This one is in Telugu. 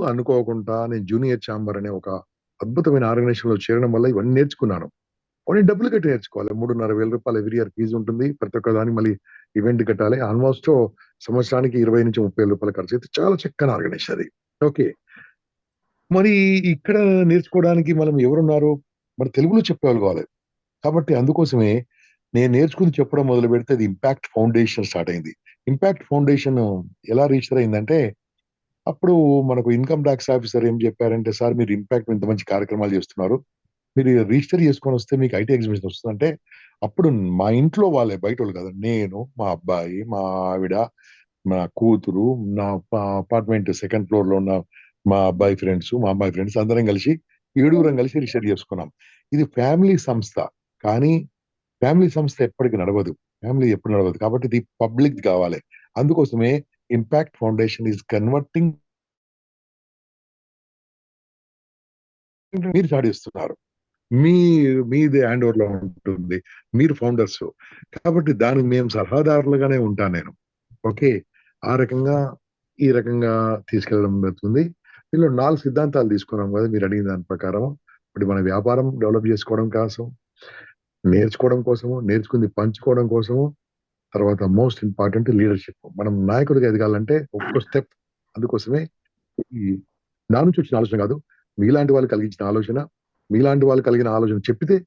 అనుకోకుండా నేను జూనియర్ ఛాంబర్ అనే ఒక అద్భుతమైన ఆర్గనైజేషన్‌లో చేరడం వల్ల ఇవన్నీ నేర్చుకున్నాను. ఓన్లీ డబ్బులు కట్టి నేర్చుకోవాలి. 3,500 ఎవ్రీ ఇయర్ ఫీజ్ ఉంటుంది. ప్రతి ఒక్క దానికి మళ్ళీ ఈవెంట్ కట్టాలి. ఆల్‌మోస్ట్ సంవత్సరానికి 20,000-30,000 ఖర్చయితే చాలా చక్కని ఆర్గనైజేషన్ అది. ఓకే. మరి ఇక్కడ నేర్చుకోవడానికి మనం ఎవరున్నారు? మరి తెలుగులో చెప్పేవాళ్ళు కావాలి. కాబట్టి అందుకోసమే నేను నేర్చుకుంది చెప్పడం మొదలుపెడితే అది ఇంపాక్ట్ ఫౌండేషన్ స్టార్ట్ అయింది. ఇంపాక్ట్ ఫౌండేషన్ ఎలా రిజిస్టర్ అయిందంటే అప్పుడు మనకు ఇన్‌కమ్ టాక్స్ ఆఫీసర్ ఏం చెప్పారంటే, "సార్ మీరు ఇంపాక్ట్ ఇంత మంచి కార్యక్రమాలు చేస్తున్నారు. మీరు రిజిస్టర్ చేసుకొనొస్తే మీకు ఐటీ ఎగ్జిబిషన్ వస్తదంటే, అప్పుడు మా ఇంట్లో వాళ్ళే బయటోళ్ళు కాదు. నేను, మా అబ్బాయి, మా ఆవిడ, నా కూతురు, నా అపార్ట్‌మెంట్ సెకండ్ ఫ్లోర్‌లో ఉన్న మా అబ్బాయి ఫ్రెండ్సు, మా అమ్మాయి ఫ్రెండ్స్ అందరం కలిసి ఏడుగురం కలిసి రిజిస్టర్ చేసుకున్నాం. ఇది ఫ్యామిలీ సంస్థ. కానీ ఫ్యామిలీ సంస్థ ఎప్పటికి నడవదు. ఫ్యామిలీ ఎప్పుడు నడవదు. కాబట్టి ఇది పబ్లిక్‌ది కావాలి. అందుకోసమే ఇంపాక్ట్ ఫౌండేషన్ ఈస్ కన్వర్టింగ్ మీరు స్టార్ట్ చేస్తున్నారు. మీ మీది హ్యాండ్ ఓవర్‌లో ఉంటుంది. మీరు ఫౌండర్సు. కాబట్టి దానికి మేము సలహాదారులుగానే ఉంటాను నేను. ఓకే. ఆ రకంగా, ఈ రకంగా తీసుకెళ్ళడం జరుగుతుంది. దీనిలో 4 సిద్ధాంతాలు తీసుకున్నాం గదా! మీరు అడిగిన దాని ప్రకారం. ఒకటి మన వ్యాపారం డెవలప్ చేసుకోవడం కోసం, నేర్చుకోవడం కోసము, నేర్చుకుంది పంచుకోవడం కోసము, తర్వాత మోస్ట్ ఇంపార్టెంట్ లీడర్‌షిప్. మనం నాయకుడిగా ఎదగాలంటే ఒక్కో స్టెప్ అందుకోసమే ఈ నా నుంచి వచ్చిన ఆలోచన కాదు. మీలాంటి వాళ్ళు కలిగించిన ఆలోచన, మీలాంటి వాళ్ళు కలిగిన ఆలోచన చెప్పితే